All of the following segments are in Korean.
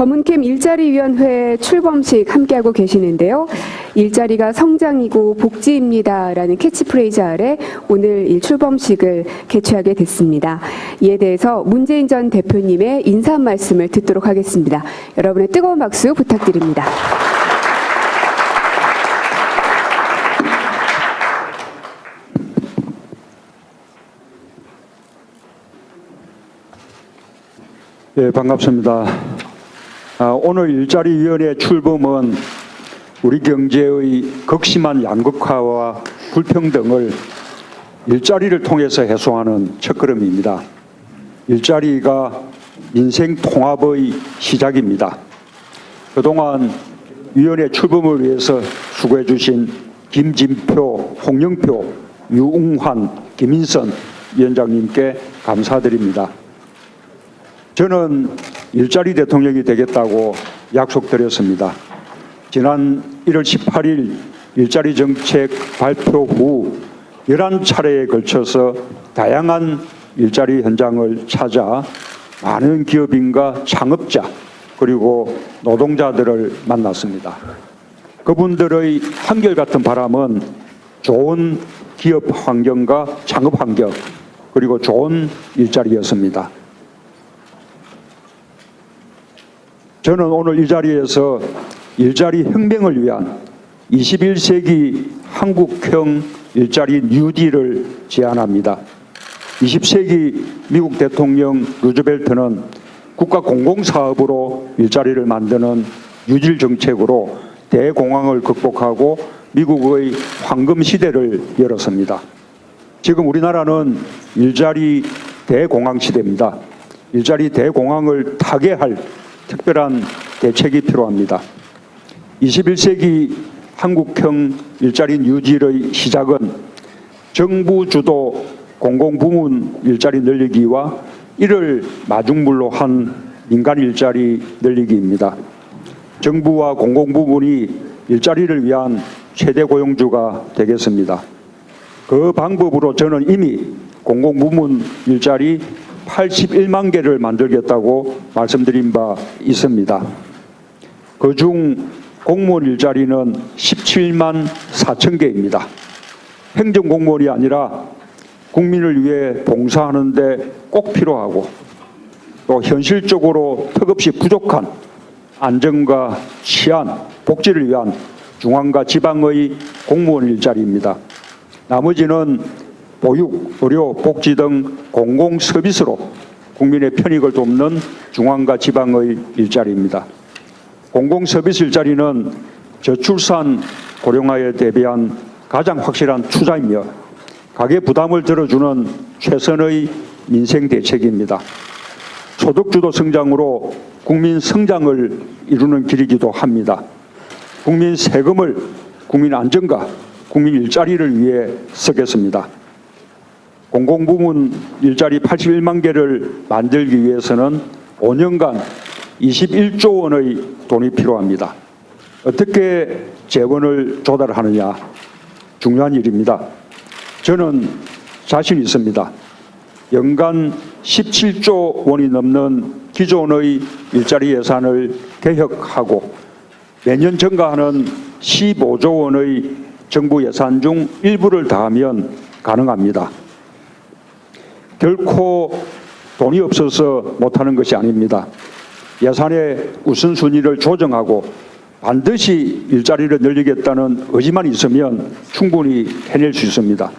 전문캠 일자리위원회 출범식 함께하고 계시는데요. 일자리가 성장이고 복지입니다라는 캐치프레이즈 아래 오늘 이 출범식을 개최하게 됐습니다. 이에 대해서 문재인 전 대표님의 인사 말씀을 듣도록 하겠습니다. 여러분의 뜨거운 박수 부탁드립니다. 예, 반갑습니다. 오늘 일자리위원회 출범은 우리 경제의 극심한 양극화와 불평등을 일자리를 통해서 해소하는 첫걸음입니다. 일자리가 민생 통합의 시작입니다. 그동안 위원회 출범을 위해서 수고해 주신 김진표, 홍영표, 유웅환, 김인선 위원장님께 감사드립니다. 저는 일자리 대통령이 되겠다고 약속드렸습니다. 지난 1월 18일 일자리 정책 발표 후 11차례에 걸쳐서 다양한 일자리 현장을 찾아 많은 기업인과 창업자 그리고 노동자들을 만났습니다. 그분들의 한결같은 바람은 좋은 기업 환경과 창업 환경 그리고 좋은 일자리였습니다. 저는 오늘 이 자리에서 일자리 혁명을 위한 21세기 한국형 일자리 뉴딜을 제안합니다. 20세기 미국 대통령 루즈벨트는 국가 공공사업으로 일자리를 만드는 뉴딜 정책으로 대공황을 극복하고 미국의 황금 시대를 열었습니다. 지금 우리나라는 일자리 대공황 시대입니다. 일자리 대공황을 타개할 특별한 대책이 필요합니다. 21세기 한국형 일자리 뉴딜의 시작은 정부 주도 공공부문 일자리 늘리기와 이를 마중물로 한 민간 일자리 늘리기입니다. 정부와 공공부문이 일자리를 위한 최대 고용주가 되겠습니다. 그 방법으로 저는 이미 공공부문 일자리 81만 개를 만들겠다고 말씀드린 바 있습니다. 그중 공무원 일자리는 17만 4천 개입니다. 행정공무원이 아니라 국민을 위해 봉사하는 데 꼭 필요하고 또 현실적으로 턱없이 부족한 안전과 치안, 복지를 위한 중앙과 지방의 공무원 일자리입니다. 나머지는 보육, 의료, 복지 등 공공 서비스로 국민의 편익을 돕는 중앙과 지방의 일자리입니다. 공공 서비스 일자리는 저출산 고령화에 대비한 가장 확실한 투자이며 가계 부담을 들어주는 최선의 민생 대책입니다. 소득주도 성장으로 국민 성장을 이루는 길이기도 합니다. 국민 세금을 국민 안전과 국민 일자리를 위해 쓰겠습니다. 공공부문 일자리 81만 개를 만들기 위해서는 5년간 21조 원의 돈이 필요합니다. 어떻게 재원을 조달하느냐 중요한 일입니다. 저는 자신 있습니다. 연간 17조 원이 넘는 기존의 일자리 예산을 개혁하고 매년 증가하는 15조 원의 정부 예산 중 일부를 다하면 가능합니다. 결코 돈이 없어서 못하는 것이 아닙니다. 예산의 우선순위를 조정하고 반드시 일자리를 늘리겠다는 의지만 있으면 충분히 해낼 수 있습니다.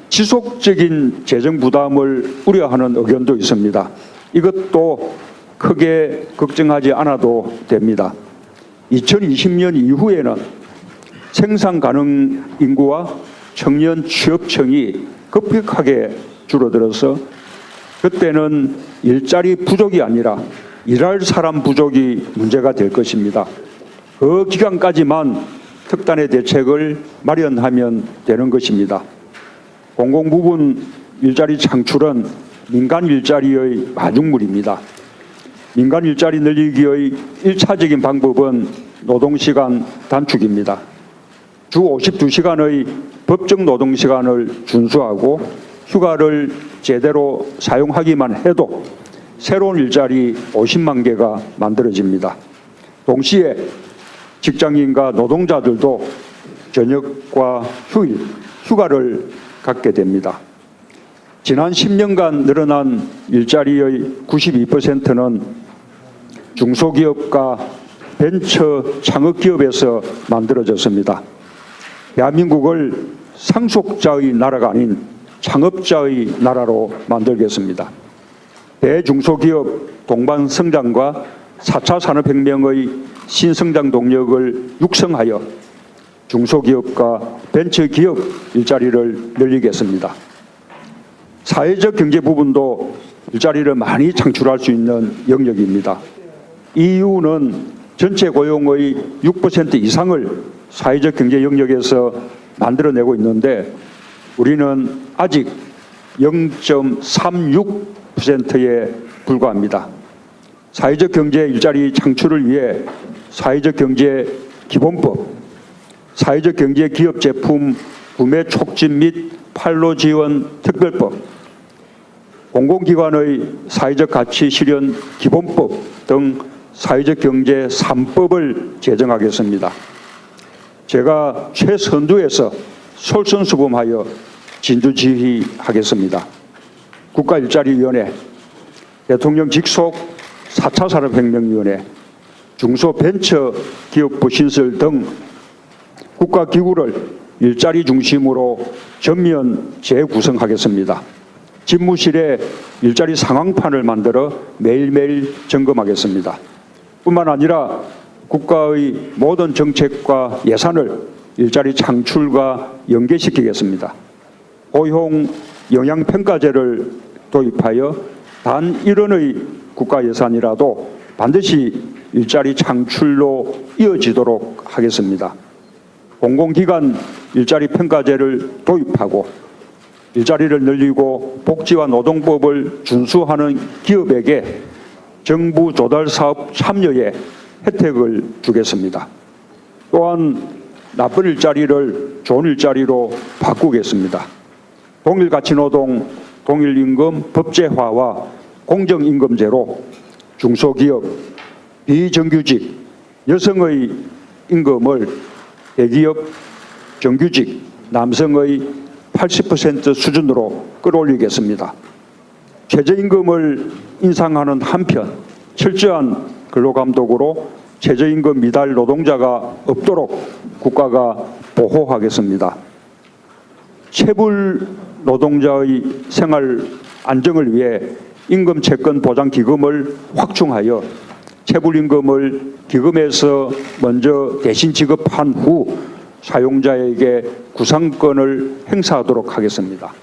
지속적인 재정 부담을 우려하는 의견도 있습니다. 이것도 크게 걱정하지 않아도 됩니다. 2020년 이후에는 생산 가능 인구와 청년 취업층이 급격하게 줄어들어서 그때는 일자리 부족이 아니라 일할 사람 부족이 문제가 될 것입니다. 그 기간까지만 특단의 대책을 마련하면 되는 것입니다. 공공부문 일자리 창출은 민간 일자리의 마중물입니다. 민간 일자리 늘리기의 1차적인 방법은 노동시간 단축입니다. 주 52시간의 법정 노동시간을 준수하고 휴가를 제대로 사용하기만 해도 새로운 일자리 50만 개가 만들어집니다. 동시에 직장인과 노동자들도 저녁과 휴일, 휴가를 갖게 됩니다. 지난 10년간 늘어난 일자리의 92%는 중소기업과 벤처 창업기업에서 만들어졌습니다. 대한민국을 상속자의 나라가 아닌 창업자의 나라로 만들겠습니다. 대중소기업 동반 성장과 4차 산업혁명의 신성장 동력을 육성하여 중소기업과 벤처기업 일자리를 늘리겠습니다. 사회적 경제 부분도 일자리를 많이 창출할 수 있는 영역입니다. EU는 전체 고용의 6% 이상을 사회적 경제 영역에서 만들어내고 있는데 우리는 아직 0.36%에 불과합니다. 사회적 경제 일자리 창출을 위해 사회적 경제 기본법, 사회적 경제 기업 제품 구매 촉진 및 판로 지원 특별법, 공공기관의 사회적 가치 실현 기본법 등 사회적 경제 3법을 제정하겠습니다. 제가 최선두에서 솔선수범하여 진두지휘하겠습니다. 국가일자리위원회, 대통령 직속 4차 산업혁명위원회, 중소벤처기업부 신설 등 국가기구를 일자리 중심으로 전면 재구성하겠습니다. 집무실에 일자리 상황판을 만들어 매일매일 점검하겠습니다. 뿐만 아니라 국가의 모든 정책과 예산을 일자리 창출과 연계시키겠습니다. 고용 영향평가제를 도입하여 단 1원의 국가 예산이라도 반드시 일자리 창출로 이어지도록 하겠습니다. 공공기관 일자리 평가제를 도입하고 일자리를 늘리고 복지와 노동법을 준수하는 기업에게 정부 조달 사업 참여에 혜택을 주겠습니다. 또한 나쁜 일자리를 좋은 일자리로 바꾸겠습니다. 동일가치노동, 동일임금 법제화와 공정임금제로 중소기업, 비정규직, 여성의 임금을 대기업, 정규직, 남성의 80% 수준으로 끌어올리겠습니다. 최저임금을 인상하는 한편 철저한 근로감독으로 최저임금 미달 노동자가 없도록 국가가 보호하겠습니다. 체불 노동자의 생활 안정을 위해 임금 채권 보장 기금을 확충하여 체불임금을 기금에서 먼저 대신 지급한 후 사용자에게 구상권을 행사하도록 하겠습니다.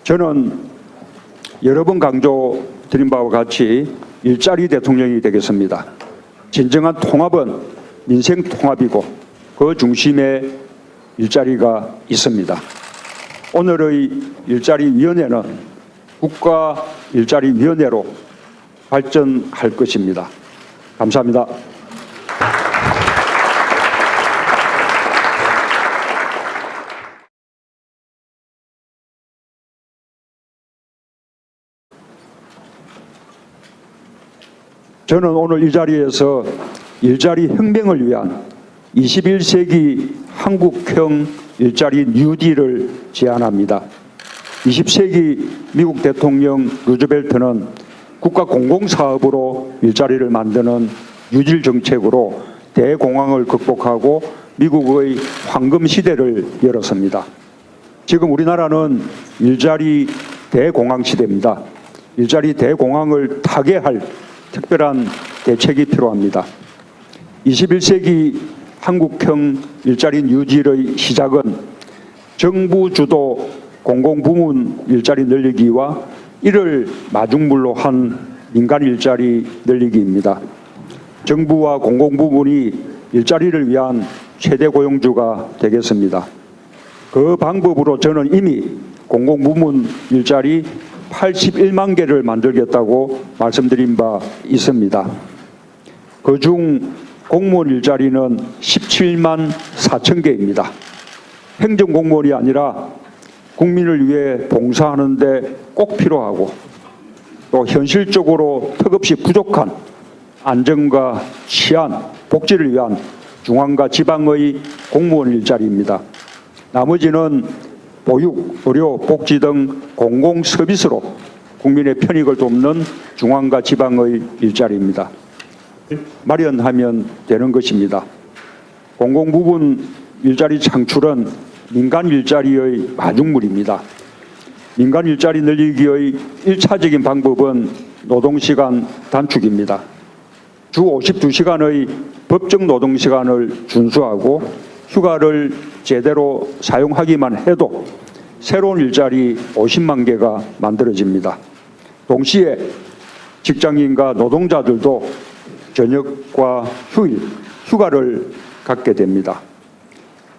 저는 여러 번 강조드린 바와 같이 일자리 대통령이 되겠습니다. 진정한 통합은 민생 통합이고 그 중심에 일자리가 있습니다. 오늘의 일자리위원회는 국가일자리위원회로 발전할 것입니다. 감사합니다. 저는 오늘 이 자리에서 일자리 혁명을 위한 21세기 한국형 일자리 뉴딜을 제안합니다. 20세기 미국 대통령 루즈벨트는 국가 공공사업으로 일자리를 만드는 뉴딜 정책으로 대공황을 극복하고 미국의 황금 시대를 열었습니다. 지금 우리나라는 일자리 대공황 시대입니다. 일자리 대공황을 타개할 특별한 대책이 필요합니다. 21세기 한국형 일자리 뉴딜의 시작은 정부 주도 공공부문 일자리 늘리기와 이를 마중물로 한 민간 일자리 늘리기입니다. 정부와 공공부문이 일자리를 위한 최대 고용주가 되겠습니다. 그 방법으로 저는 이미 공공부문 일자리 81만 개를 만들겠다고 말씀드린 바 있습니다. 그중 공무원 일자리는 17만 4천 개입니다. 행정공무원이 아니라 국민을 위해 봉사하는 데 꼭 필요하고 또 현실적으로 턱없이 부족한 안정과 치안, 복지를 위한 중앙과 지방의 공무원 일자리입니다. 나머지는 보육, 의료, 복지 등 공공 서비스로 국민의 편익을 돕는 중앙과 지방의 일자리입니다. 마련하면 되는 것입니다. 공공 부분 일자리 창출은 민간 일자리의 마중물입니다. 민간 일자리 늘리기의 1차적인 방법은 노동시간 단축입니다. 주 52시간의 법정 노동시간을 준수하고 휴가를 제대로 사용하기만 해도 새로운 일자리 50만 개가 만들어집니다. 동시에 직장인과 노동자들도 저녁과 휴일, 휴가를 갖게 됩니다.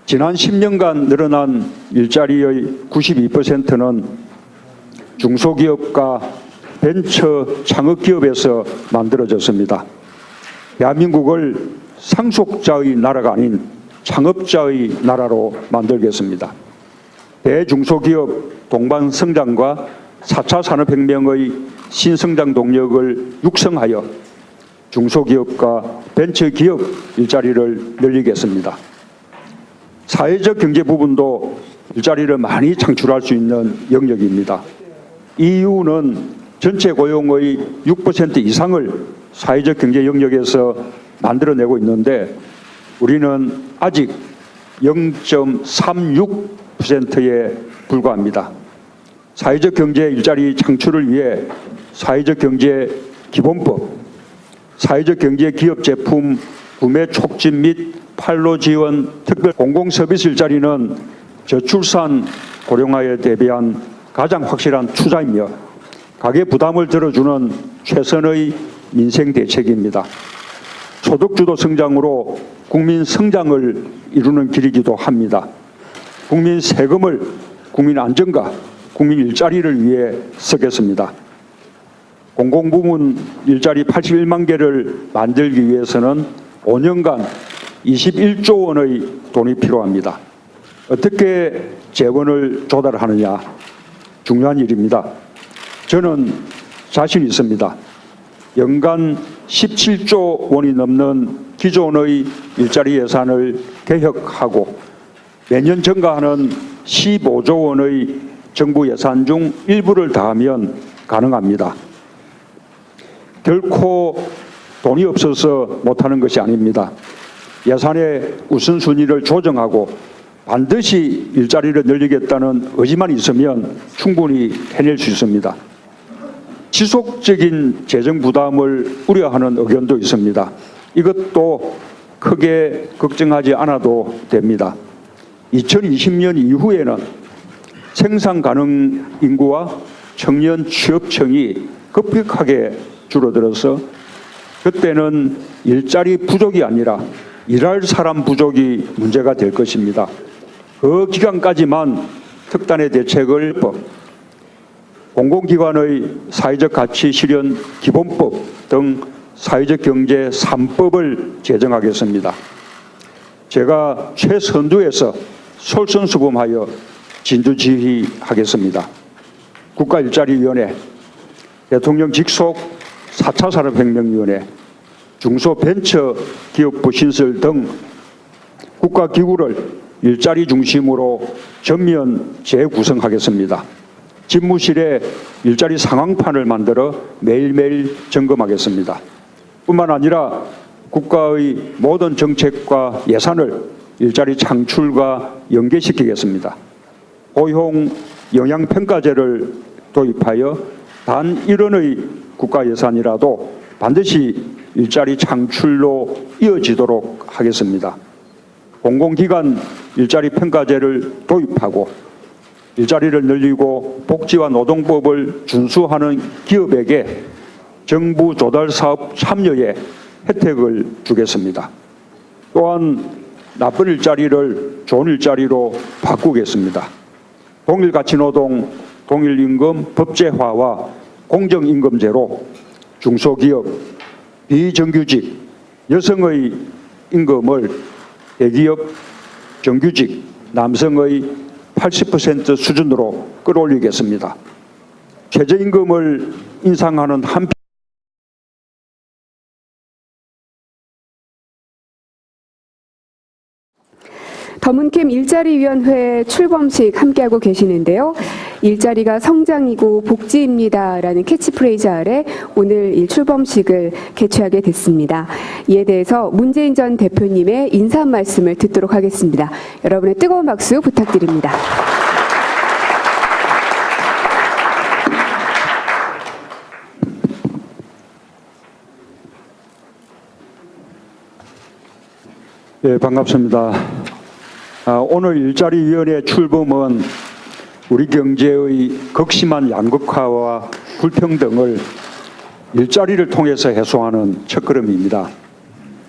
지난 10년간 늘어난 일자리의 92%는 중소기업과 벤처 창업기업에서 만들어졌습니다. 대한민국을 상속자의 나라가 아닌 창업자의 나라로 만들겠습니다. 대중소기업 동반 성장과 4차 산업혁명의 신성장 동력을 육성하여 중소기업과 벤처기업 일자리를 늘리겠습니다. 사회적 경제 부분도 일자리를 많이 창출할 수 있는 영역입니다. EU는 전체 고용의 6% 이상을 사회적 경제 영역에서 만들어내고 있는데 우리는 아직 0.36%에 불과합니다. 사회적 경제 일자리 창출을 위해 사회적 경제 기본법, 사회적 경제 기업 제품 구매 촉진 및 판로 지원 특별 공공 서비스 일자리는 저출산 고령화에 대비한 가장 확실한 투자이며 가계 부담을 들어주는 최선의 민생 대책입니다. 소득주도 성장으로 국민 성장을 이루는 길이기도 합니다. 국민 세금을 국민 안정과 국민 일자리를 위해 쓰겠습니다. 공공부문 일자리 81만 개를 만들기 위해서는 5년간 21조 원의 돈이 필요합니다. 어떻게 재원을 조달하느냐 중요한 일입니다. 저는 자신 있습니다. 연간 17조 원이 넘는 기존의 일자리 예산을 개혁하고 매년 증가하는 15조 원의 정부 예산 중 일부를 더하면 가능합니다. 결코 돈이 없어서 못하는 것이 아닙니다. 예산의 우선순위를 조정하고 반드시 일자리를 늘리겠다는 의지만 있으면 충분히 해낼 수 있습니다. 지속적인 재정 부담을 우려하는 의견도 있습니다. 이것도 크게 걱정하지 않아도 됩니다. 2020년 이후에는 생산 가능 인구와 청년 취업층이 급격하게 줄어들어서 그때는 일자리 부족이 아니라 일할 사람 부족이 문제가 될 것입니다. 그 기간까지만 특단의 대책을 공공기관의 사회적 가치 실현 기본법 등 사회적 경제 3법을 제정하겠습니다. 제가 최선두에서 솔선수범하여 진두지휘하겠습니다. 국가일자리위원회, 대통령 직속 4차 산업혁명위원회, 중소벤처기업부 신설 등 국가기구를 일자리 중심으로 전면 재구성하겠습니다. 집무실에 일자리 상황판을 만들어 매일매일 점검하겠습니다. 뿐만 아니라 국가의 모든 정책과 예산을 일자리 창출과 연계시키겠습니다. 고용 영향평가제를 도입하여 단 1원의 국가 예산이라도 반드시 일자리 창출로 이어지도록 하겠습니다. 공공기관 일자리 평가제를 도입하고 일자리를 늘리고 복지와 노동법을 준수하는 기업에게 정부 조달 사업 참여의 혜택을 주겠습니다. 또한 나쁜 일자리를 좋은 일자리로 바꾸겠습니다. 동일 가치 노동, 동일 임금 법제화와 공정임금제로 중소기업, 비정규직, 여성의 임금을 대기업, 정규직, 남성의 80% 수준으로 끌어올리겠습니다. 최저임금을 인상하는 한편 더문캠 일자리위원회 출범식 함께하고 계시는데요. 일자리가 성장이고 복지입니다라는 캐치프레이즈 아래 오늘 이 출범식을 개최하게 됐습니다. 이에 대해서 문재인 전 대표님의 인사 말씀을 듣도록 하겠습니다. 여러분의 뜨거운 박수 부탁드립니다. 네, 반갑습니다. 오늘 일자리위원회 출범은 우리 경제의 극심한 양극화와 불평등을 일자리를 통해서 해소하는 첫걸음입니다.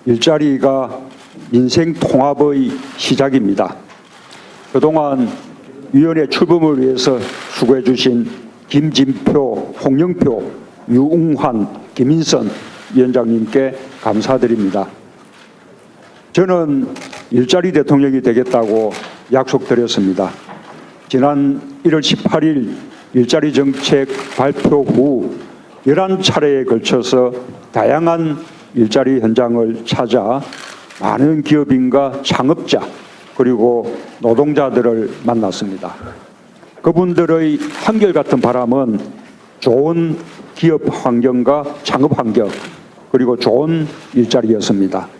일자리가 민생 통합의 시작입니다. 그동안 위원회 출범을 위해서 수고해 주신 김진표, 홍영표, 유웅환, 김인선 위원장님께 감사드립니다. 저는 일자리 대통령이 되겠다고 약속드렸습니다. 지난 1월 18일 일자리 정책 발표 후 11차례에 걸쳐서 다양한 일자리 현장을 찾아 많은 기업인과 창업자 그리고 노동자들을 만났습니다. 그분들의 한결같은 바람은 좋은 기업 환경과 창업 환경 그리고 좋은 일자리였습니다.